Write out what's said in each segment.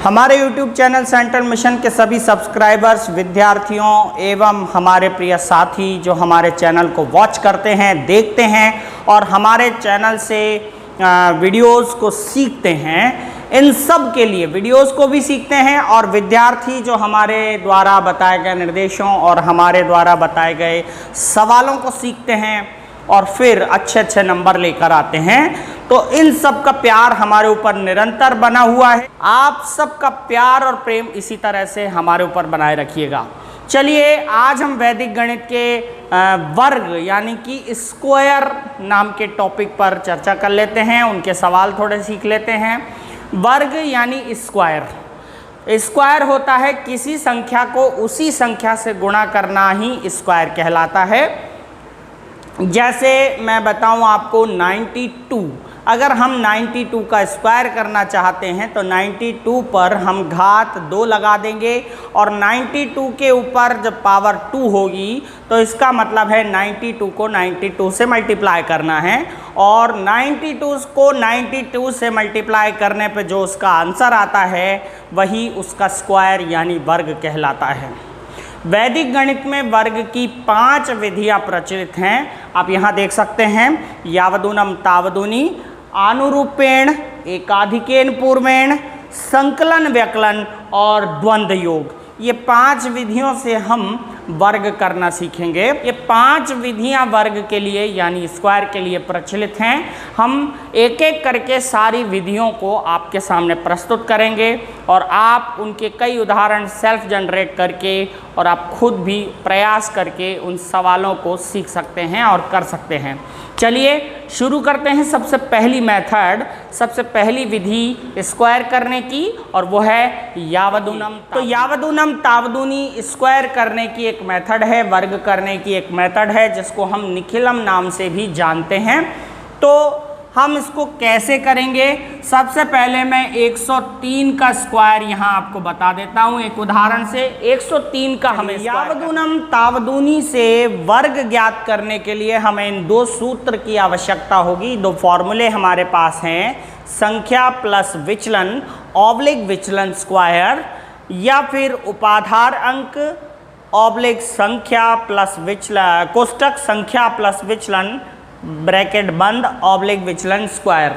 हमारे YouTube channel central mission के सभी सब्सक्राइबर्स, विद्यार्थियों एवं हमारे प्रिय साथी जो हमारे चैनल को वॉच करते हैं, देखते हैं और हमारे चैनल से वीडियोस को सीखते हैं, इन सब के लिए वीडियोस को भी सीखते हैं और विद्यार्थी जो हमारे द्वारा बताए गए निर्देशों और हमारे द्वारा बताए गए सवालों को सीखते हैं और फिर अच्छे नंबर लेकर आते हैं। तो इन सब का प्यार हमारे ऊपर निरंतर बना हुआ है। आप सबका प्यार और प्रेम इसी तरह से हमारे ऊपर बनाए रखिएगा। चलिए आज हम वैदिक गणित के वर्ग यानी कि स्क्वायर नाम के टॉपिक पर चर्चा कर लेते हैं, उनके सवाल थोड़े सीख लेते हैं। वर्ग यानी स्क्वायर, स्क्वायर होता है किसी संख्या को उसी संख्या से गुणा करना ही स्क्वायर कहलाता है। जैसे मैं बताऊं आपको 92, अगर हम 92 का स्क्वायर करना चाहते हैं तो 92 पर हम घात 2 लगा देंगे और 92 के ऊपर जब पावर 2 होगी तो इसका मतलब है 92 को 92 से मल्टीप्लाई करना है और 92 को 92 से मल्टीप्लाई करने पे जो उसका आंसर आता है वही उसका स्क्वायर यानी वर्ग कहलाता है। वैदिक गणित में वर्ग की 5 विधियां प्रचलित हैं। आप यहाँ देख सकते हैं, यावदूनम तावदूनी, आनुरूपेण, एकाधिकेन पूर्वेण, संकलन व्यकलन और द्वंद्व योग। ये 5 विधियों से हम वर्ग करना सीखेंगे। ये 5 विधियां वर्ग के लिए यानी स्क्वायर के लिए प्रचलित हैं। हम एक एक करके सारी विधियों को आपके सामने प्रस्तुत करेंगे और आप उनके कई उदाहरण सेल्फ जनरेट करके और आप खुद भी प्रयास करके उन सवालों को सीख सकते हैं और कर सकते हैं। चलिए शुरू करते हैं। सबसे पहली मेथड, सबसे पहली विधि स्क्वायर करने की और वो है यावदूनम। तो यावदूनम तावदूनी स्क्वायर करने की एक मेथड है, वर्ग करने की एक मेथड है जिसको हम निखिलम नाम से भी जानते हैं। तो हम इसको कैसे करेंगे? सबसे पहले मैं 103 का स्क्वायर यहाँ आपको बता देता हूँ एक उदाहरण से। 103 का हमें यावदूनम तावदूनी से वर्ग ज्ञात करने के लिए हमें इन 2 सूत्र की आवश्यकता होगी। 2 फॉर्मूले हमारे पास हैं, संख्या प्लस विचलन ऑब्लिक विचलन स्क्वायर या फिर उपाधार अंक ऑब्लिक संख्या प्लस विचलन, कोष्टक संख्या प्लस विचलन ब्रैकेट बंद ऑब्लिक विचलन स्क्वायर।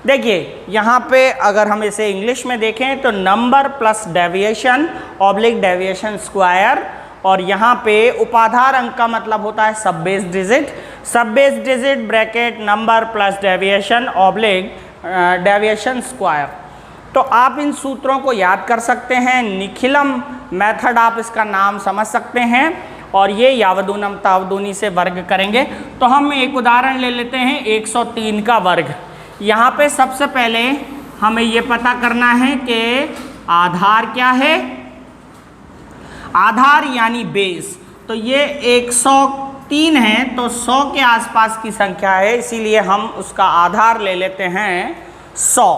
देखिए यहाँ पे अगर हम इसे इंग्लिश में देखें तो number plus deviation oblique deviation square, और यहाँ पे उपाधार अंक का मतलब होता है सब बेस डिजिट, सब base digit bracket number plus deviation oblique deviation square. तो आप इन सूत्रों को याद कर सकते हैं। निखिलम मेथड आप इसका नाम समझ सकते हैं और ये यावदूनम तावदूनी से वर्ग करेंगे। तो हम एक उदाहरण ले लेते हैं 103 का वर्ग। यहाँ पे सबसे पहले हमें ये पता करना है कि आधार क्या है। आधार यानी बेस, तो ये 103 है तो 100 के आसपास की संख्या है, इसीलिए हम उसका आधार ले लेते हैं 100।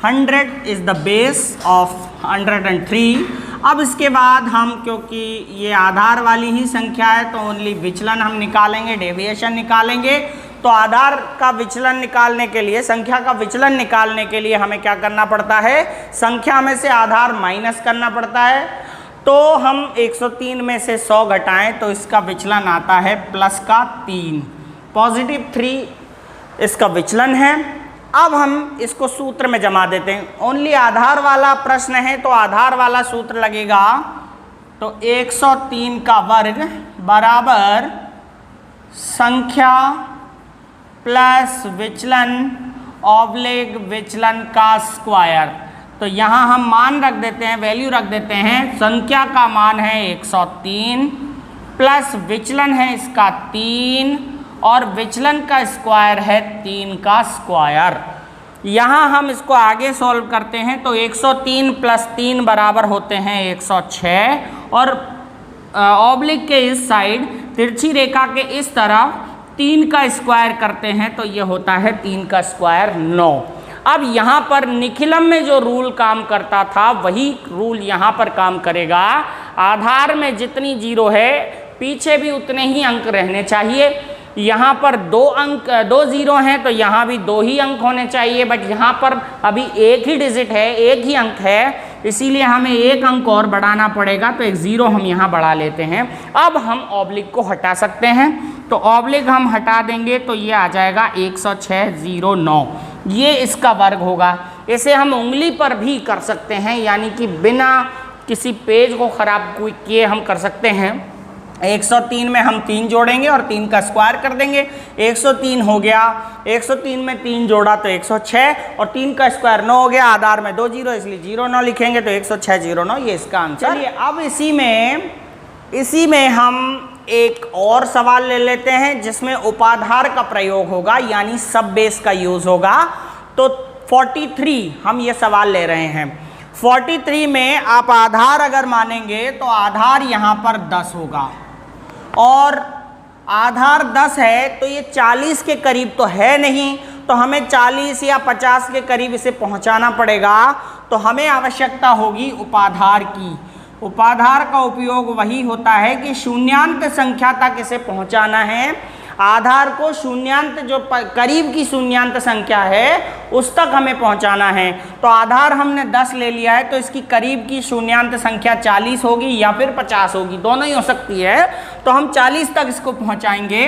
100 इज़ द बेस ऑफ 103। अब इसके बाद हम, क्योंकि ये आधार वाली ही संख्या है तो ओनली विचलन हम निकालेंगे, डेविएशन निकालेंगे। तो आधार का विचलन निकालने के लिए, संख्या का विचलन निकालने के लिए हमें क्या करना पड़ता है? संख्या में से आधार माइनस करना पड़ता है। तो हम 103 में से 100 घटाएं तो इसका विचलन आता है प्लस का 3, पॉजिटिव 3 इसका विचलन है। अब हम इसको सूत्र में जमा देते हैं। ओनली आधार वाला प्रश्न है तो आधार वाला सूत्र लगेगा। तो 103 का वर्ग बराबर संख्या प्लस विचलन ऑब्लिक विचलन का स्क्वायर। तो यहाँ हम मान रख देते हैं, वैल्यू रख देते हैं। संख्या का मान है 103 प्लस विचलन है इसका 3 और विचलन का स्क्वायर है 3 का स्क्वायर। यहाँ हम इसको आगे सॉल्व करते हैं तो 103 प्लस 3 बराबर होते हैं 106 और ऑब्लिक के इस साइड तिरछी रेखा के इस तरफ 3 का स्क्वायर करते हैं तो ये होता है 3 का स्क्वायर 9। अब यहाँ पर निखिलम में जो रूल काम करता था वही रूल यहाँ पर काम करेगा। आधार में जितनी जीरो है पीछे भी उतने ही अंक रहने चाहिए। यहाँ पर 2 जीरो हैं तो यहाँ भी 2 ही अंक होने चाहिए, बट यहाँ पर अभी एक ही डिजिट है, एक ही अंक है, इसीलिए हमें एक अंक और बढ़ाना पड़ेगा, तो एक 0 हम यहाँ बढ़ा लेते हैं। अब हम ऑब्लिक को हटा सकते हैं, तो ऑब्लिक हम हटा देंगे तो ये आ जाएगा 106.09, ये इसका वर्ग होगा। इसे हम उंगली पर भी कर सकते हैं, यानी कि बिना किसी पेज को ख़राब किए हम कर सकते हैं। 103 में हम 3 जोड़ेंगे और 3 का स्क्वायर कर देंगे, 103 हो गया। 103 में 3 जोड़ा तो 106 और 3 का स्क्वायर 9 हो गया। आधार में 2 जीरो, इसलिए 09 लिखेंगे तो 106.09 ये इसका आंसर। चलिए अब इसी में हम एक और सवाल ले लेते हैं जिसमें उपाधार का प्रयोग होगा, यानी सब बेस का यूज़ होगा। तो 43 हम ये सवाल ले रहे हैं। 43 में आप आधार अगर मानेंगे तो आधार यहाँ पर 10 होगा, और आधार 10 है तो ये 40 के करीब तो है नहीं, तो हमें 40 या 50 के करीब इसे पहुँचाना पड़ेगा। तो हमें आवश्यकता होगी उपाधार की। उपाधार का उपयोग वही होता है कि शून्यांत संख्या तक इसे पहुँचाना है। आधार को शून्यांत जो करीब की शून्यांत संख्या है उस तक हमें पहुंचाना है। तो आधार हमने 10 ले लिया है, तो इसकी करीब की शून्यांत संख्या 40 होगी या फिर 50 होगी, दोनों ही हो सकती है। तो हम 40 तक इसको पहुंचाएंगे,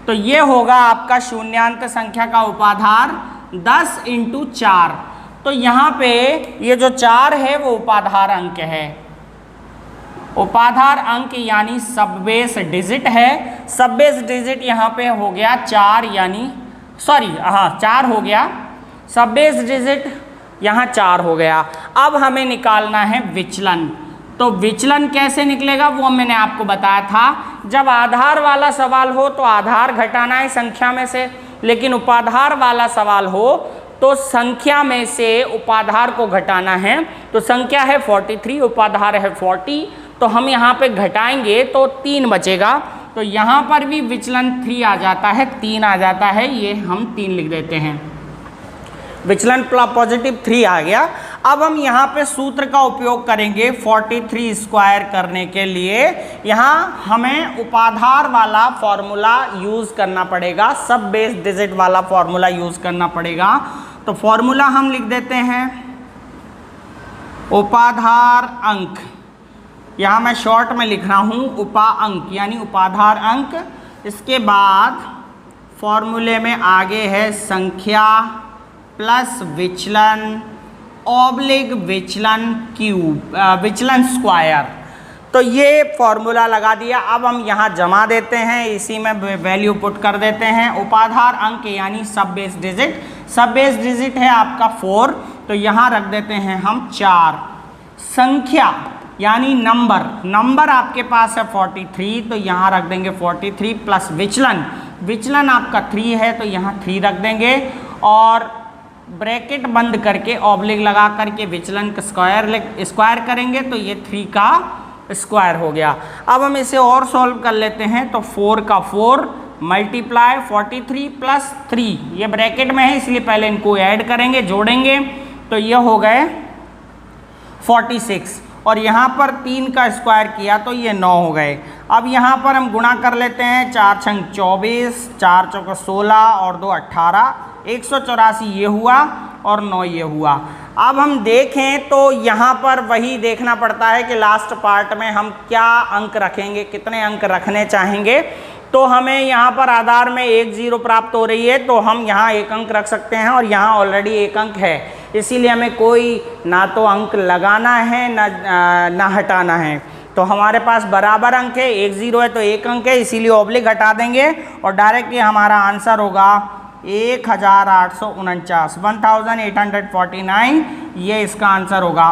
तो ये होगा आपका शून्यांत संख्या का उपाधार 10 × 4। तो यहाँ पे ये जो 4 है वो उपाधार अंक है। उपाधार अंक यानी सब बेस डिजिट है। सब बेस डिजिट यहाँ पे हो गया 4, यानी 4 हो गया। सब बेस डिजिट यहाँ 4 हो गया। अब हमें निकालना है विचलन। तो विचलन कैसे निकलेगा वो मैंने आपको बताया था। जब आधार वाला सवाल हो तो आधार घटाना है संख्या में से, लेकिन उपाधार वाला सवाल हो तो संख्या में से उपाधार को घटाना है। तो संख्या है 43, उपाधार है 40, तो हम यहाँ पे घटाएंगे तो 3 बचेगा। तो यहाँ पर भी विचलन 3 आ जाता है, 3 आ जाता है, ये हम 3 लिख देते हैं। विचलन पॉजिटिव 3 आ गया। अब हम यहाँ पे सूत्र का उपयोग करेंगे 43 स्क्वायर करने के लिए। यहाँ हमें उपाधार वाला फॉर्मूला यूज़ करना पड़ेगा, सब बेस डिजिट वाला फॉर्मूला यूज़ करना पड़ेगा। तो फॉर्मूला हम लिख देते हैं उपाधार अंक, यहाँ मैं शॉर्ट में लिख रहा हूँ उपा अंक यानी उपाधार अंक। इसके बाद फॉर्मूले में आगे है संख्या प्लस विचलन ऑब्लिक विचलन क्यूब विचलन स्क्वायर। तो ये फॉर्मूला लगा दिया। अब हम यहाँ जमा देते हैं, इसी में वैल्यू पुट कर देते हैं। उपाधार अंक यानी सब बेस डिजिट, सब बेस डिजिट है आपका 4, तो यहाँ रख देते हैं हम 4। संख्या यानी नंबर आपके पास है 43, तो यहाँ रख देंगे 43 प्लस विचलन आपका 3 है, तो यहाँ 3 रख देंगे और ब्रैकेट बंद करके ऑब्लिक लगा करके विचलन का स्क्वायर करेंगे, तो ये 3 का स्क्वायर हो गया। अब हम इसे और सॉल्व कर लेते हैं। तो 4 का 4 मल्टीप्लाई 43 प्लस 3, ये ब्रैकेट में है इसलिए पहले इनको ऐड करेंगे, जोड़ेंगे, तो ये हो गए 46, और यहाँ पर 3 का स्क्वायर किया तो ये 9 हो गए। अब यहाँ पर हम गुणा कर लेते हैं, 4 छंग 24, 4 चौका 16 और 2 18, 184 ये हुआ और 9 ये हुआ। अब हम देखें तो यहाँ पर वही देखना पड़ता है कि लास्ट पार्ट में हम क्या अंक रखेंगे, कितने अंक रखने चाहेंगे। तो हमें यहाँ पर आधार में 1 0 प्राप्त हो रही है, तो हम यहाँ 1 अंक रख सकते हैं और यहाँ ऑलरेडी 1 अंक है, इसीलिए हमें कोई ना तो अंक लगाना है ना हटाना है। तो हमारे पास बराबर अंक है, 1 0 है तो 1 अंक है, इसीलिए ऑब्लिक हटा देंगे और डायरेक्टली हमारा आंसर होगा 1849, 1849, ये इसका आंसर होगा।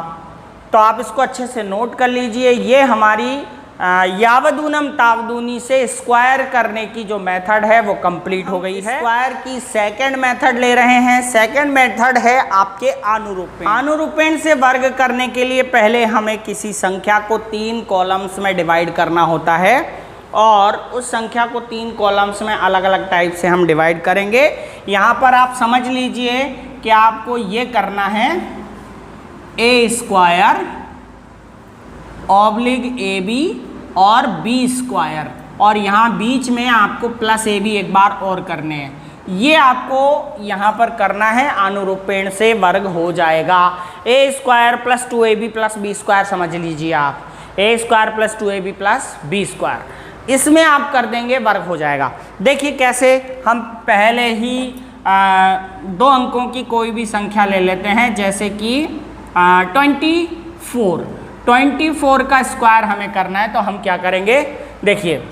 तो आप इसको अच्छे से नोट कर लीजिए। ये हमारी यावदूनम तावदूनी से स्क्वायर करने की जो मेथड है वो कंप्लीट हो गई है। स्क्वायर की सेकंड मेथड ले रहे हैं। सेकंड मेथड है आपके आनुरूपेण। आनुरूपेण से वर्ग करने के लिए पहले हमें किसी संख्या को 3 कॉलम्स में डिवाइड करना होता है और उस संख्या को 3 कॉलम्स में अलग अलग टाइप से हम डिवाइड करेंगे। यहाँ पर आप समझ लीजिए कि आपको ये करना है ए स्क्वायर ऑब्लिक ए बी और बी स्क्वायर, और यहाँ बीच में आपको प्लस ए बी एक बार और करने हैं। ये आपको यहाँ पर करना है, अनुरूपेण से वर्ग हो जाएगा। A square plus 2ab plus b square समझ लीजिए आप, a square plus 2ab plus b square, इसमें आप कर देंगे वर्ग हो जाएगा। देखिए कैसे, हम पहले ही 2 अंकों की कोई भी संख्या ले लेते हैं, जैसे कि 24 का स्क्वायर हमें करना है, तो हम क्या करेंगे, देखिए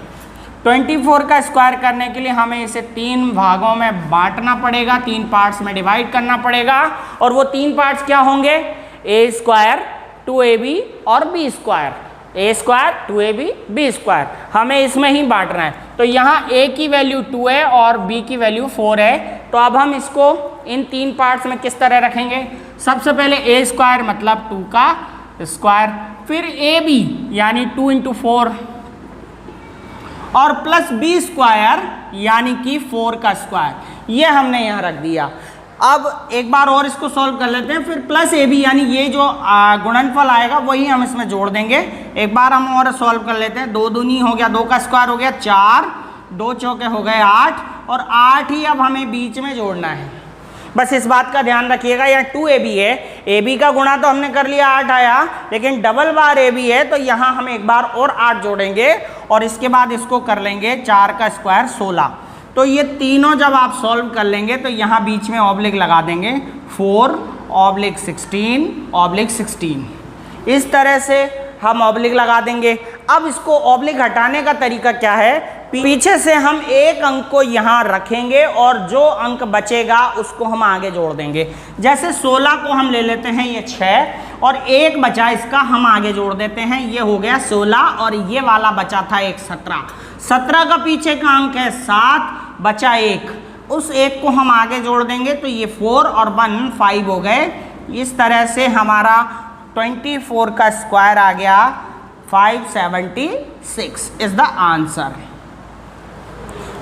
24 का स्क्वायर करने के लिए हमें इसे 3 भागों में बांटना पड़ेगा, 3 पार्ट्स में डिवाइड करना पड़ेगा, और वो 3 पार्ट्स क्या होंगे, ए स्क्वायर 2ab और बी स्क्वायर, ए स्क्वायर 2ab बी स्क्वायर, हमें इसमें ही बांटना है। तो यहाँ a की वैल्यू 2 है और b की वैल्यू 4 है, तो अब हम इसको इन 3 पार्ट्स में किस तरह रखेंगे, सबसे पहले a स्क्वायर मतलब 2 का स्क्वायर, फिर ab यानी 2 × 4 और प्लस बी स्क्वायर यानी कि 4 का स्क्वायर, ये हमने यहाँ रख दिया। अब एक बार और इसको सॉल्व कर लेते हैं, फिर प्लस ए बी यानी ये जो गुणनफल आएगा वही हम इसमें जोड़ देंगे। एक बार हम और सॉल्व कर लेते हैं, 2 दूनी हो गया, 2 का स्क्वायर हो गया 4, 2 चौके हो गए 8, और 8 ही अब हमें बीच में जोड़ना है। बस इस बात का ध्यान रखिएगा, यहाँ 2ab है, ab का गुणा तो हमने कर लिया 8 आया, लेकिन डबल बार ab है, तो यहाँ हम एक बार और 8 जोड़ेंगे और इसके बाद इसको कर लेंगे 4 का स्क्वायर 16। तो ये तीनों जब आप सॉल्व कर लेंगे तो यहाँ बीच में ऑब्लिक लगा देंगे, 4/16/16, इस तरह से हम ऑब्लिक लगा देंगे। अब इसको ऑब्लिक हटाने का तरीका क्या है, पीछे से हम एक अंक को यहाँ रखेंगे और जो अंक बचेगा उसको हम आगे जोड़ देंगे। जैसे 16 को हम ले लेते हैं, ये 6 और 1 बचा, इसका हम आगे जोड़ देते हैं, ये हो गया 16 और ये वाला बचा था एक 17 का पीछे का अंक है 7, बचा 1, उस 1 को हम आगे जोड़ देंगे, तो ये 4 और 1 5 हो गए। इस तरह से हमारा 24 का स्क्वायर आ गया 576 इज द आंसर।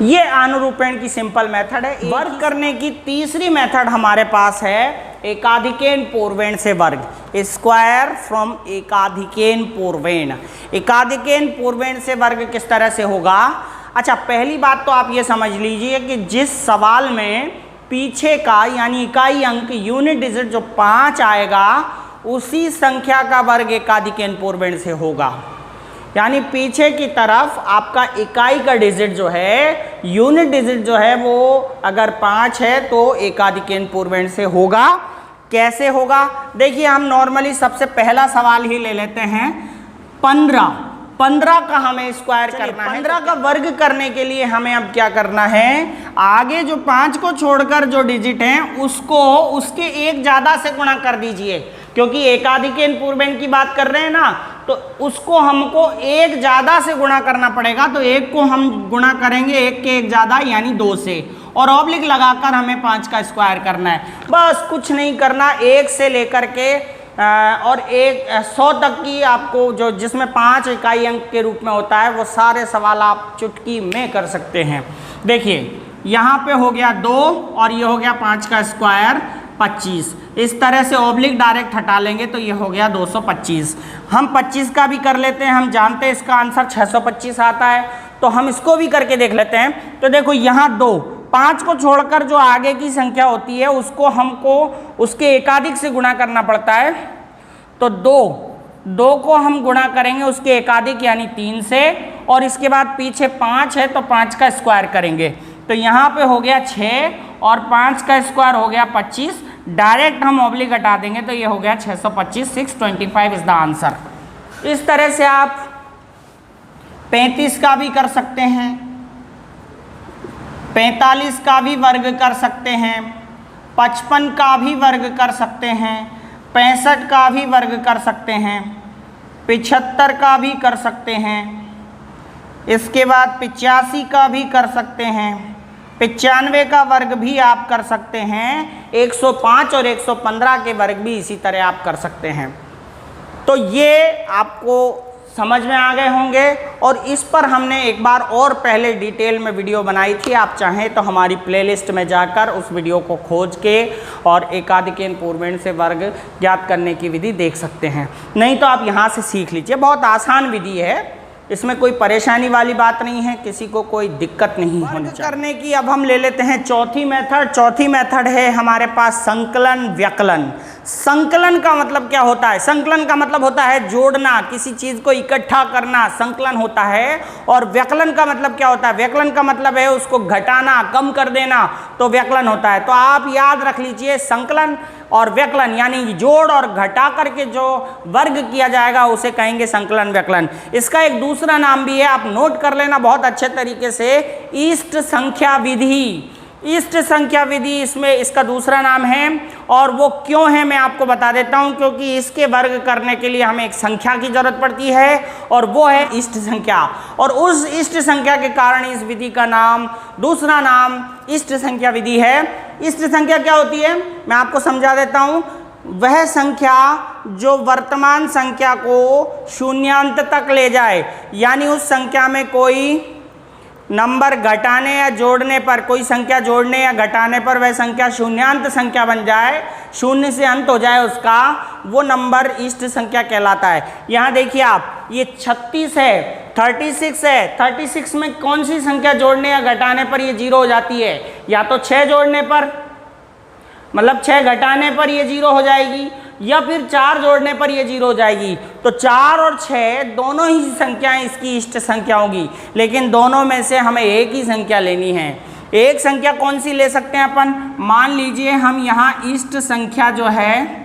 ये अनुरूपण की सिंपल मेथड है। वर्ग करने की तीसरी मेथड हमारे पास है एकाधिकेन पूर्वेण से वर्ग, स्क्वायर फ्रॉम एकाधिकेन पूर्वेण। एकाधिकेन पूर्वेण से वर्ग किस तरह से होगा, अच्छा पहली बात तो आप ये समझ लीजिए कि जिस सवाल में पीछे का यानी इकाई अंक यूनिट डिजिट जो 5 आएगा, उसी संख्या का वर्ग एकाधिकेन पूर्वेण से होगा। यानी पीछे की तरफ आपका इकाई का डिजिट जो है, यूनिट डिजिट जो है वो अगर 5 है तो एकाधिकेन पूर्वेण से होगा। कैसे होगा, देखिए हम नॉर्मली सबसे पहला सवाल ही ले लेते हैं, 15 का हमें स्क्वायर करना है। 15 का वर्ग करने के लिए हमें अब क्या करना है, आगे जो 5 को छोड़कर जो डिजिट हैं उसको उसके एक ज़्यादा से गुणा कर दीजिए, क्योंकि एकाधिकेन पूर्वेण की बात कर रहे हैं ना, तो उसको हमको एक ज़्यादा से गुणा करना पड़ेगा। तो 1 को हम गुणा करेंगे 1 के एक ज़्यादा यानी 2 से, और ऑब्लिक लगाकर हमें 5 का स्क्वायर करना है। बस कुछ नहीं करना, 1 से लेकर के और 100 तक की आपको जो जिसमें 5 इकाई अंक के रूप में होता है वो सारे सवाल आप चुटकी में कर सकते हैं। देखिए यहाँ पे हो गया 2 और ये हो गया 5 का स्क्वायर 25। इस तरह से ऑब्लिक डायरेक्ट हटा लेंगे तो ये हो गया 225। हम 25 का भी कर लेते हैं, हम जानते हैं इसका आंसर 625 आता है, तो हम इसको भी करके देख लेते हैं। तो देखो यहाँ 2, 5 को छोड़कर जो आगे की संख्या होती है उसको हमको उसके एकाधिक से गुणा करना पड़ता है। तो 2 को हम गुणा करेंगे उसके एकाधिक यानी 3 से, और इसके बाद पीछे 5 है तो 5 का स्क्वायर करेंगे, तो यहाँ पे हो गया 6 और 5 का स्क्वायर हो गया 25। डायरेक्ट हम ऑब्लिक हटा देंगे तो ये हो गया 625, 625 इज द आंसर। इस तरह से आप 35 का भी कर सकते हैं, 45 का भी वर्ग कर सकते हैं, 55 का भी वर्ग कर सकते हैं, 65 का भी वर्ग कर सकते हैं, 75 का भी कर सकते हैं, इसके बाद 85 का भी कर सकते हैं, 95 का वर्ग भी आप कर सकते हैं, 105 और 115 के वर्ग भी इसी तरह आप कर सकते हैं। तो ये आपको समझ में आ गए होंगे, और इस पर हमने एक बार और पहले डिटेल में वीडियो बनाई थी। आप चाहें तो हमारी प्लेलिस्ट में जाकर उस वीडियो को खोज के और एकाधिकेन पूर्वेण से वर्ग ज्ञात करने की विधि देख सकते हैं, नहीं तो आप यहाँ से सीख लीजिए। बहुत आसान विधि है, इसमें कोई परेशानी वाली बात नहीं है, किसी को कोई दिक्कत नहीं होनी चाहिए। करने की अब हम ले लेते हैं चौथी मेथड। चौथी मेथड है हमारे पास संकलन व्यकलन। संकलन का मतलब क्या होता है? संकलन का मतलब होता है जोड़ना, किसी चीज को इकट्ठा करना, संकलन होता है। और व्यकलन का मतलब क्या होता है? व्यकलन का मतलब है उसको घटाना, कम कर देना, तो व्यकलन होता है। तो आप याद रख लीजिए, संकलन और व्यकलन यानी जोड़ और घटा करके जो वर्ग किया जाएगा उसे कहेंगे संकलन व्यकलन। इसका एक दूसरा नाम भी है, आप नोट कर लेना बहुत अच्छे तरीके से, इष्ट संख्या विधि। इष्ट संख्या विधि इसमें इसका दूसरा नाम है। और वो क्यों है मैं आपको बता देता हूं, क्योंकि इसके वर्ग करने के लिए हमें एक संख्या की जरूरत पड़ती है और वो है इष्ट संख्या। और उस इष्ट संख्या के कारण इस विधि का नाम, दूसरा नाम इष्ट संख्या विधि है। इष्ट संख्या क्या होती है मैं आपको समझा देता हूं। वह संख्या जो वर्तमान संख्या को शून्यांत तक ले जाए, यानी उस संख्या में कोई नंबर घटाने या जोड़ने पर, कोई संख्या जोड़ने या घटाने पर वह संख्या शून्यांत संख्या बन जाए, शून्य से अंत हो जाए उसका, वो नंबर इष्ट संख्या कहलाता है। यहाँ देखिए आप, ये 36 है, 36 है, 36 में कौन सी संख्या जोड़ने या घटाने पर ये 0 हो जाती है? या तो 6 जोड़ने पर, मतलब 6 घटाने पर ये 0 हो जाएगी, या फिर 4 जोड़ने पर ये 0 हो जाएगी। तो 4 और 6 दोनों ही संख्याएं इसकी इष्ट संख्या होगी, लेकिन दोनों में से हमें एक ही संख्या लेनी है। एक संख्या कौन सी ले सकते हैं अपन? मान लीजिए हम यहाँ इष्ट संख्या जो है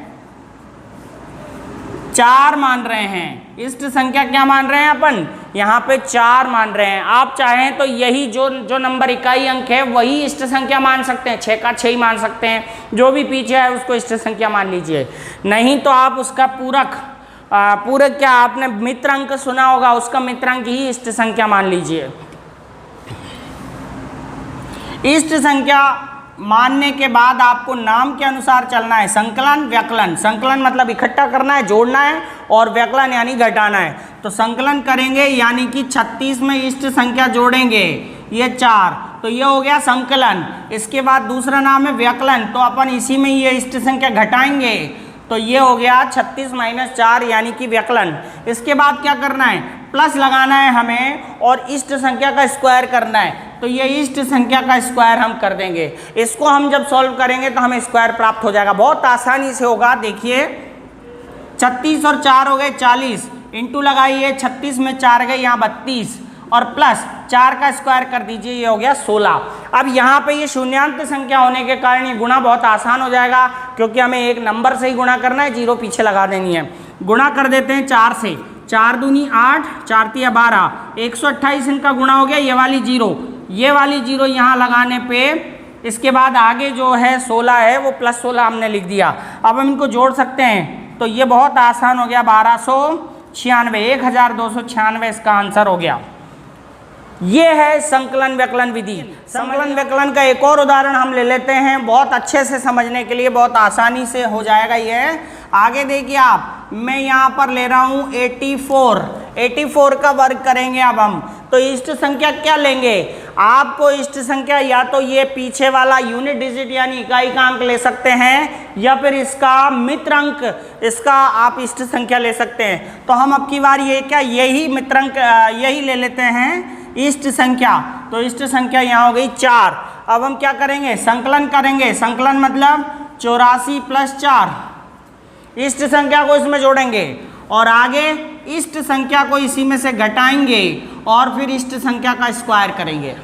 4 मान रहे हैं। इष्ट संख्या क्या मान रहे हैं अपन? यहाँ पे 4 मान रहे हैं। आप चाहें तो यही जो नंबर इकाई अंक है वही इष्ट संख्या मान सकते हैं, 6 का 6 ही मान सकते हैं, जो भी पीछे है उसको इष्ट संख्या मान लीजिए। नहीं तो आप उसका पूरक क्या आपने मित्र अंक सुना होगा, उसका मित्र अंक ही इष्ट संख्या मान लीजिए। इष्ट संख्या मानने के बाद आपको नाम के अनुसार चलना है, संकलन व्यकलन। संकलन मतलब इकट्ठा करना है, जोड़ना है, और व्यकलन यानी घटाना है। तो संकलन करेंगे यानी कि 36 में इष्ट संख्या जोड़ेंगे, ये 4, तो ये हो गया संकलन। इसके बाद दूसरा नाम है व्यकलन, तो अपन इसी में ये इष्ट संख्या घटाएंगे, तो ये हो गया 36 - 4 यानी कि व्यकलन। इसके बाद क्या करना है? प्लस लगाना है हमें और इष्ट संख्या का स्क्वायर करना है, तो ये इष्ट संख्या का स्क्वायर हम कर देंगे। इसको हम जब सॉल्व करेंगे तो हमें स्क्वायर प्राप्त हो जाएगा, बहुत आसानी से होगा। देखिए 36 और 4 हो गए 40, इंटू लगाइए, 36 में 4 गए यहाँ 32, और प्लस 4 का स्क्वायर कर दीजिए, ये हो गया 16। अब यहाँ पे ये शून्यांत संख्या होने के कारण ये गुणा बहुत आसान हो जाएगा, क्योंकि हमें एक नंबर से ही गुणा करना है, 0 पीछे लगा देनी है। गुणा कर देते हैं 4 से, 4 दूनी 8, 4 तिया 12, 128 इनका गुणा हो गया। ये वाली 0, ये वाली 0 यहाँ लगाने पे, इसके बाद आगे जो है 16 है वो +16 हमने लिख दिया। अब हम इनको जोड़ सकते हैं, तो ये बहुत आसान हो गया, 1296, 1296 इसका आंसर हो गया। ये है संकलन व्यकलन विधि। संकलन व्यकलन का एक और उदाहरण हम ले लेते हैं, बहुत अच्छे से समझने के लिए, बहुत आसानी से हो जाएगा ये। आगे देखिए आप, मैं यहाँ पर ले रहा हूँ 84 का वर्ग करेंगे अब हम। तो इष्ट संख्या क्या लेंगे? आपको इष्ट संख्या या तो ये पीछे वाला यूनिट डिजिट यानी इकाई का अंक ले सकते हैं, या फिर इसका मित्र अंक, इसका आप इष्ट संख्या ले सकते हैं। तो हम अब की बार ये क्या, यही मित्र अंक यही ले लेते हैं इष्ट संख्या। तो इष्ट संख्या यहाँ हो गई 4। अब हम क्या करेंगे? संकलन करेंगे। संकलन मतलब 84 + 4, इष्ट संख्या को इसमें जोड़ेंगे और आगे इष्ट संख्या को इसी में से घटाएंगे और फिर इष्ट संख्या का स्क्वायर करेंगे।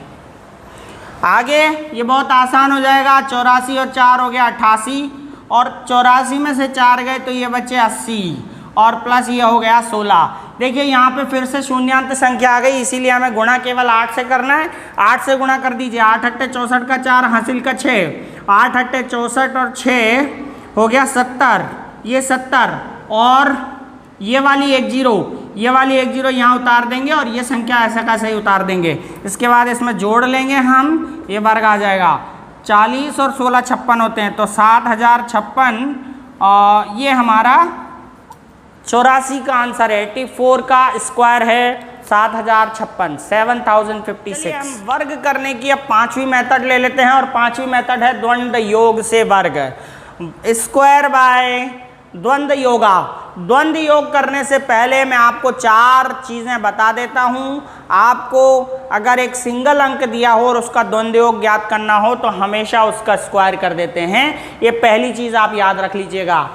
आगे ये बहुत आसान हो जाएगा, 84 और 4 हो गया 88, और 84 में से 4 गए तो ये बचे 80, और प्लस ये हो गया 16। देखिए यहाँ पे फिर से शून्यांत संख्या आ गई, इसीलिए हमें गुणा केवल 8 से करना है। 8 से गुणा कर दीजिए, 8 × 8 = 64 का 4 हासिल का 6, 8 × 8 = 64 और 6 हो गया 70, ये 70, और ये वाली 1 0, ये वाली 1 0 यहाँ उतार देंगे और ये संख्या ऐसा का सही उतार देंगे। इसके बाद इसमें जोड़ लेंगे हम, ये वर्ग आ जाएगा। 40 और 16 56 होते हैं, तो 7056, और ये हमारा 84 का आंसर है। 84 का स्क्वायर है 7056, 7056। हम वर्ग करने की अब 5वीं मेथड ले लेते हैं, और 5वीं मेथड है द्वंद्व योग से वर्ग। स्क्वायर बाय द्वंद्व योगा। द्वंद्व योग करने से पहले मैं आपको 4 चीज़ें बता देता हूँ। आपको अगर एक सिंगल अंक दिया हो और उसका द्वंद्व योग ज्ञात करना हो तो हमेशा उसका स्क्वायर कर देते हैं। ये पहली चीज़ आप याद रख लीजिएगा।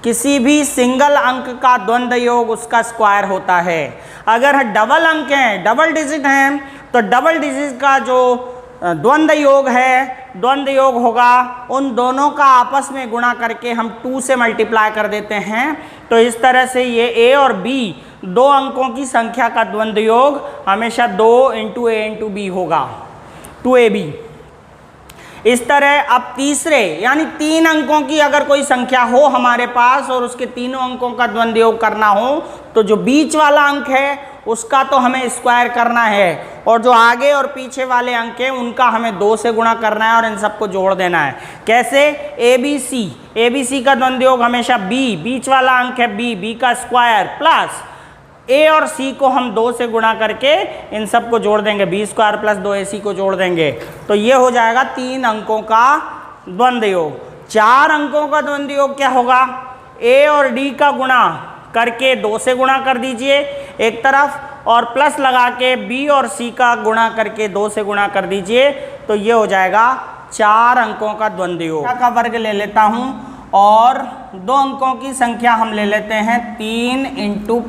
किसी भी सिंगल अंक का द्वंद्व योग उसका स्क्वायर होता है। अगर डबल अंक हैं, डबल डिजिट हैं, तो डबल डिजिट का जो द्वंद्व योग है, द्वंद्व योग होगा उन दोनों का आपस में गुणा करके हम 2 से मल्टीप्लाई कर देते हैं। तो इस तरह से ये a और b दो अंकों की संख्या का द्वंद्व योग हमेशा 2 × a × b होगा, 2ab। इस तरह अब तीसरे यानी 3 अंकों की अगर कोई संख्या हो हमारे पास और उसके तीनों अंकों का द्वंद्व योग करना हो, तो जो बीच वाला अंक है उसका तो हमें स्क्वायर करना है, और जो आगे और पीछे वाले अंक हैं उनका हमें 2 से गुणा करना है और इन सबको जोड़ देना है। कैसे? ABC का द्वंद्व योग हमेशा b, बीच वाला अंक है b का स्क्वायर प्लस a और c को हम 2 से गुणा करके इन सबको जोड़ देंगे, b² + 2ac को जोड़ देंगे। तो ये हो जाएगा 3 अंकों का द्वंद्व योग। 4 अंकों का द्वंद्व योग क्या होगा? a और d का गुणा करके 2 से गुणा कर दीजिए एक तरफ, और प्लस लगा के b और c का गुणा करके 2 से गुणा कर दीजिए। तो ये हो जाएगा 4 अंकों का द्वंद्व योग का वर्ग ले लेता हूँ, और 2 अंकों की संख्या हम ले लेते हैं 3 ×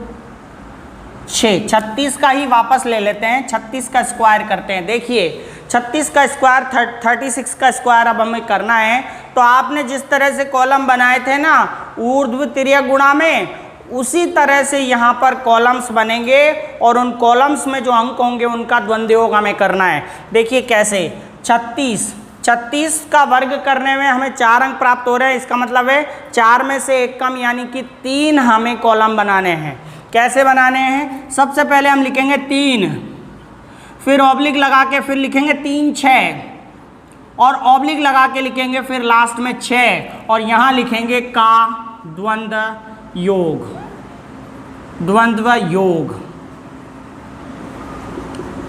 6, 36 का ही वापस ले लेते हैं, 36 का स्क्वायर करते हैं। देखिए 36 का स्क्वायर 36 का स्क्वायर अब हमें करना है। तो आपने जिस तरह से कॉलम बनाए थे ना ऊर्ध्व तिर्यक गुणा में, उसी तरह से यहाँ पर कॉलम्स बनेंगे और उन कॉलम्स में जो अंक होंगे उनका द्वंद्व योग हमें करना है। देखिए कैसे? 36 का वर्ग करने में हमें 4 अंक प्राप्त हो रहे हैं। इसका मतलब है 4 में से 1 कम यानी कि 3 हमें कॉलम बनाने हैं। कैसे बनाने हैं? सबसे पहले हम लिखेंगे 3, फिर ऑब्लिक लगा के फिर लिखेंगे 3 6, और ऑब्लिक लगा के लिखेंगे फिर लास्ट में 6, और यहाँ लिखेंगे का द्वंद्व योग, द्वंद्व योग।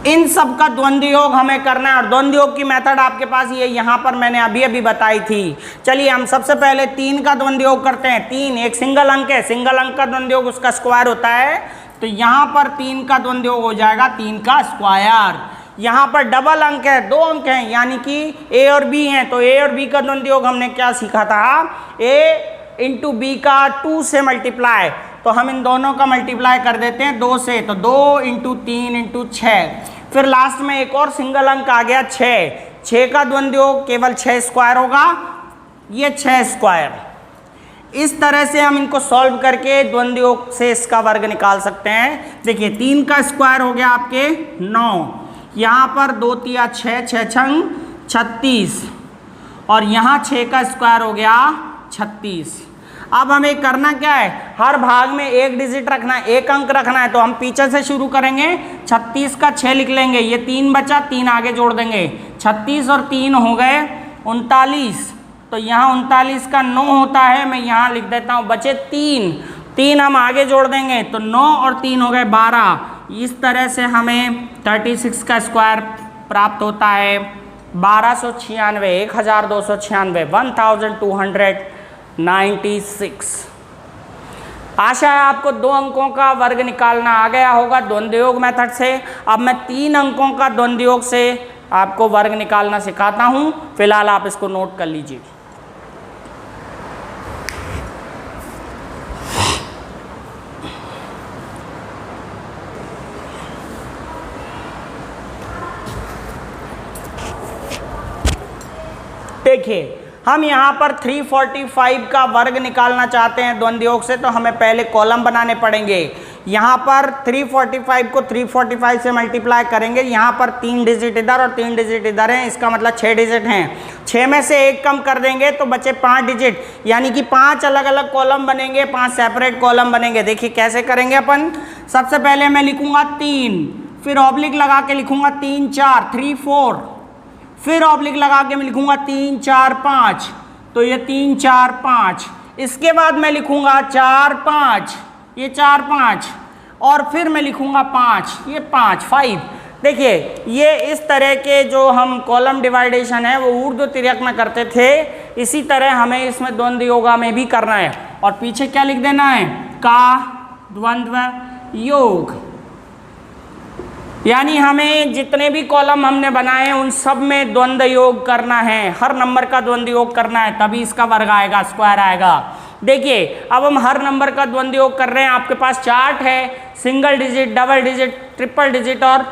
इन सब का द्वंद्व योग हमें करना है, और द्वंद्व योग की मेथड आपके पास ये यहाँ पर मैंने अभी बताई थी। चलिए हम सबसे पहले 3 का द्वंद्व योग करते हैं। 3 एक सिंगल अंक है, सिंगल अंक का द्वंद्व योग उसका स्क्वायर होता है। तो यहाँ पर 3 का द्वंद्व योग हो जाएगा 3 का स्क्वायर। यहाँ पर डबल अंक है, 2 अंक हैं यानी कि a और b हैं, तो a और b का द्वंद्व योग हमने क्या सीखा था? a × b का 2 से मल्टीप्लाई। तो हम इन दोनों का मल्टीप्लाई कर देते हैं 2 से, तो 2 × 3 × 6। फिर लास्ट में एक और सिंगल अंक आ गया 6 का द्वंद्व योग केवल 6 स्क्वायर होगा, ये 6 स्क्वायर। इस तरह से हम इनको सॉल्व करके द्वंद्व योग से इसका वर्ग निकाल सकते हैं। देखिए 3 का स्क्वायर हो गया आपके 9, यहाँ पर 2 × 3 = 6, 6 छंग 36, और यहाँ 6 का स्क्वायर हो गया 36। अब हमें करना क्या है? हर भाग में 1 डिजिट रखना है, 1 अंक रखना है। तो हम पीछे से शुरू करेंगे, 36 का 6 लिख लेंगे, ये 3 बचा, 3 आगे जोड़ देंगे, 36 और 3 हो गए 39। तो यहाँ 39 का 9 होता है, मैं यहाँ लिख देता हूँ, बचे 3 हम आगे जोड़ देंगे, तो 9 और 3 हो गए 12। इस तरह से हमें 36 का स्क्वायर प्राप्त होता है 1296, 1296, 1296। आशा है आपको 2 अंकों का वर्ग निकालना आ गया होगा द्वंद्व योग मेथड से। अब मैं 3 अंकों का द्वंद्व योग से आपको वर्ग निकालना सिखाता हूं। फिलहाल आप इसको नोट कर लीजिए। देखिए हम यहाँ पर 345 का वर्ग निकालना चाहते हैं द्वंद्व योग से, तो हमें पहले कॉलम बनाने पड़ेंगे। यहाँ पर 345 को 345 से मल्टीप्लाई करेंगे, यहाँ पर 3 डिजिट इधर और 3 डिजिट इधर हैं, इसका मतलब 6 डिजिट हैं। 6 में से 1 कम कर देंगे तो बचे 5 डिजिट, यानी कि 5 अलग अलग कॉलम बनेंगे, 5 सेपरेट कॉलम बनेंगे। देखिए कैसे करेंगे अपन। सबसे पहले मैं लिखूंगा 3, फिर ऑब्लिक लगा के लिखूंगा 3 4, 3 4, फिर ऑब्लिक लगा के मैं लिखूंगा 3 4 5, तो ये 3 4 5। इसके बाद मैं लिखूंगा 4 5, ये 4 5, और फिर मैं लिखूंगा 5, ये 5। देखिए ये इस तरह के जो हम कॉलम डिवाइडेशन है वो ऊर्ध्व तिर्यक में करते थे, इसी तरह हमें इसमें द्वंद्व योगा में भी करना है। और पीछे क्या लिख देना है? का द्वंद्व योग। यानी हमें जितने भी कॉलम हमने बनाए हैं उन सब में द्वंद्व योग करना है, हर नंबर का द्वंद्व योग करना है, तभी इसका वर्ग आएगा, स्क्वायर आएगा। देखिए अब हम हर नंबर का द्वंद्व योग कर रहे हैं। आपके पास चार्ट है, single digit, double digit, triple digit और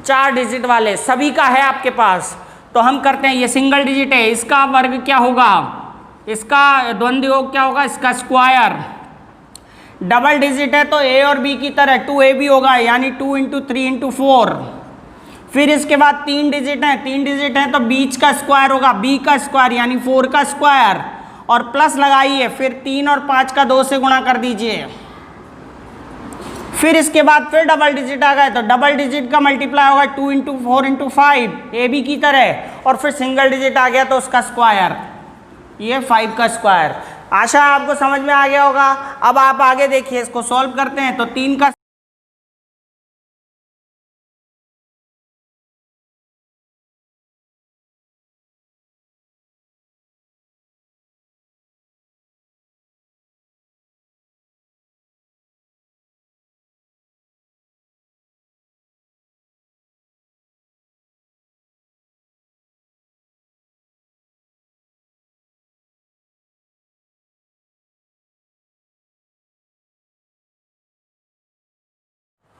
4 डिजिट वाले सभी का है आपके पास। तो हम करते हैं, ये सिंगल डिजिट है, इसका वर्ग क्या होगा, इसका द्वंद्व योग क्या होगा, इसका स्क्वायर। डबल डिजिट है तो ए और बी की तरह 2ab होगा, यानी 2 × 3 × 4। फिर इसके बाद 3 डिजिट है, 3 डिजिट है तो बीच का स्क्वायर होगा, बी का स्क्वायर यानी 4 का स्क्वायर, और प्लस लगाइए, फिर 3 और 5 का 2 से गुणा कर दीजिए। फिर इसके बाद फिर डबल डिजिट आ गए तो डबल डिजिट का मल्टीप्लाई होगा 2 × 4 × 5 ए बी की तरह, और फिर सिंगल डिजिट आ गया तो उसका स्क्वायर, ये 5 का स्क्वायर। आशा आपको समझ में आ गया होगा। अब आप आगे देखिए, इसको सॉल्व करते हैं तो 3 का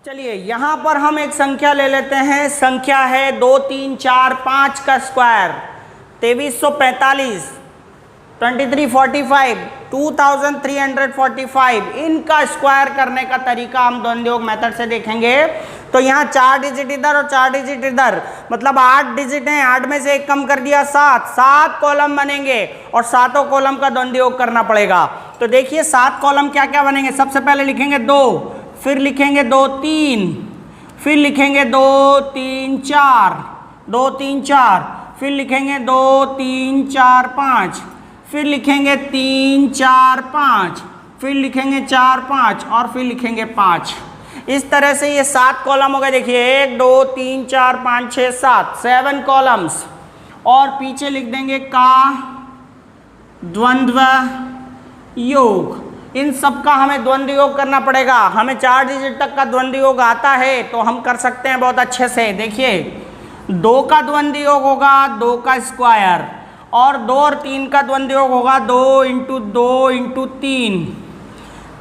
चलिए यहाँ पर हम एक संख्या ले लेते हैं। संख्या है 2 3 4 5 का स्क्वायर 2345, 2345, 2345। इनका स्क्वायर करने का तरीका हम द्वंद्व योग मेथड से देखेंगे। तो यहाँ 4 डिजिट इधर और 4 डिजिट इधर, मतलब 8 डिजिट हैं, 8 में से एक कम कर दिया 7 कॉलम बनेंगे और 7 कॉलम का द्वंद्व योग करना पड़ेगा। तो देखिए 7 कॉलम क्या क्या बनेंगे। सबसे पहले लिखेंगे 2, फिर लिखेंगे 2 3, फिर लिखेंगे 2 3 4, 2 3 4, फिर लिखेंगे 2 3 4 5, फिर लिखेंगे 3 4 5, फिर लिखेंगे 4 5 और फिर लिखेंगे 5। इस तरह से ये 7 कॉलम हो गए। देखिए 1 2 3 4 5 6 7 कॉलम्स, और पीछे लिख देंगे का द्वंद्व योग। इन सब का हमें द्वंद्व योग करना पड़ेगा। हमें 4 डिजिट तक का द्वंद्व योग आता है तो हम कर सकते हैं बहुत अच्छे से। देखिए 2 का द्वंद्व योग होगा 2 का स्क्वायर, और 2 और 3 का द्वंद्व योग होगा 2 × 2 × 3।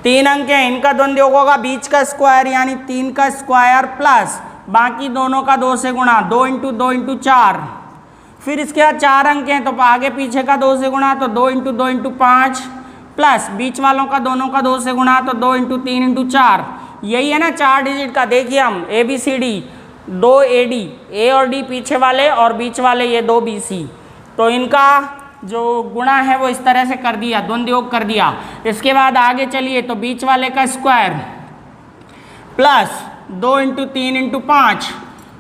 3 अंक हैं, इनका द्वंद्व योग होगा बीच का स्क्वायर यानी 3 का स्क्वायर प्लस बाकी दोनों का 2 से गुणा, 2 × 2 × 4। फिर इसके बाद 4 अंक हैं तो आगे पीछे का 2 से गुणा, तो 2 × 2 × 5 प्लस बीच वालों का दोनों का 2 से गुणा, तो 2 × 3 × 4। यही है ना 4 डिजिट का। देखिए हम ABCD 2 AD, A और D पीछे वाले और बीच वाले ये 2 BC, तो इनका जो गुणा है वो इस तरह से कर दिया, द्वंद्व योग कर दिया। इसके बाद आगे चलिए तो बीच वाले का स्क्वायर प्लस 2 × 3 × 5,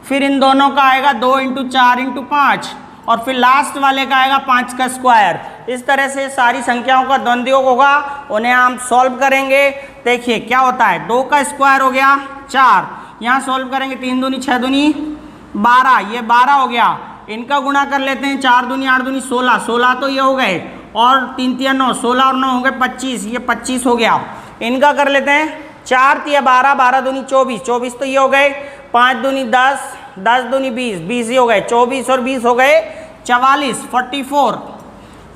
फिर इन दोनों का आएगा 2 × 4 × 5, और फिर लास्ट वाले का आएगा 5 का स्क्वायर। इस तरह से सारी संख्याओं का द्वंद्व योग होगा, उन्हें हम सॉल्व करेंगे। देखिए क्या होता है, 2 का स्क्वायर हो गया 4, यहाँ सॉल्व करेंगे 3 दूनी 6 दूनी 12, ये 12 हो गया। इनका गुणा कर लेते हैं, 4 दूनी 8 दूनी 16, 16 तो ये हो गए, और 3 3 9, 16 और 9 हो गए 25, ये 25 हो गया। इनका कर लेते हैं 4 3 12, 12 दूनी 24, 24 तो ये हो गए, 5 दूनी 10, 10 दूनी 20, 20 ये हो गए, 24 और 20 हो गए 44, 44।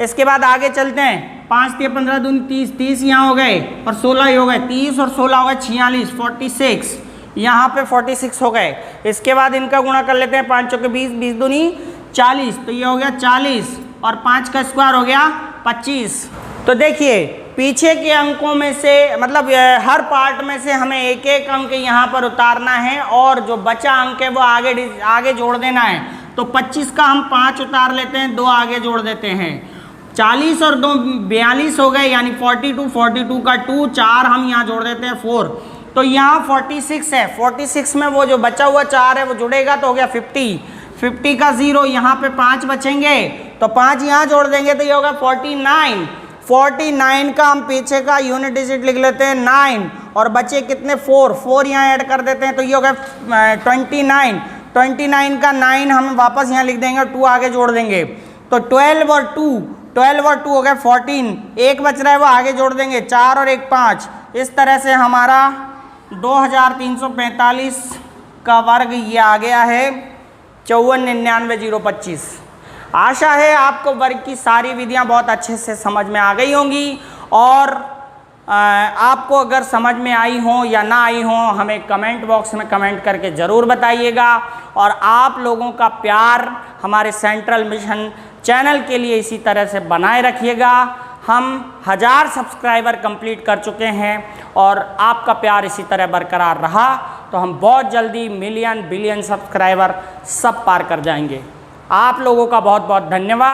इसके बाद आगे चलते हैं, 5 3 15 दूनी 30, 30 यहाँ हो गए, और 16 ये हो गए, 30 और 16 हो गए 46, 46, यहाँ पे 46 हो गए। इसके बाद इनका गुणा कर लेते हैं, 5 चौके 20, 20 दूनी 40, तो ये हो गया 40, और 5 का स्क्वायर हो गया 25। तो देखिए पीछे के अंकों में से, मतलब हर पार्ट में से हमें एक एक अंक यहाँ पर उतारना है, और जो बचा अंक है वो आगे जोड़ देना है। तो 25 का हम 5 उतार लेते हैं, 2 आगे जोड़ देते हैं, 40 और 2 42 हो गए, यानी 42, 42 का 2, 4 हम यहाँ जोड़ देते हैं 4, तो यहाँ 46 है। 46 में वो जो बचा हुआ 4 है वो जुड़ेगा तो हो गया 50, 50 का 0, यहाँ पे 5 बचेंगे तो 5 यहाँ जोड़ देंगे तो ये होगा 49। 49 का हम पीछे का यूनिट डिजिट लिख लेते हैं 9, और बचे कितने 4, 4 यहाँ ऐड कर देते हैं तो ये होगा 29। 29 का 9 हम वापस यहाँ लिख देंगे, 2 आगे जोड़ देंगे, तो 12 और 2 हो गए 14, एक बच रहा है वो आगे जोड़ देंगे, 4 और 1 5। इस तरह से हमारा 2345 का वर्ग ये आ गया है 54,99,025। आशा है आपको वर्ग की सारी विधियां बहुत अच्छे से समझ में आ गई होंगी, और आपको अगर समझ में आई हो या ना आई हो, हमें कमेंट बॉक्स में कमेंट करके ज़रूर बताइएगा। और आप लोगों का प्यार हमारे सेंट्रल मिशन चैनल के लिए इसी तरह से बनाए रखिएगा। हम 1000 सब्सक्राइबर कंप्लीट कर चुके हैं और आपका प्यार इसी तरह बरकरार रहा तो हम बहुत जल्दी मिलियन बिलियन सब्सक्राइबर सब पार कर जाएंगे। आप लोगों का बहुत बहुत धन्यवाद।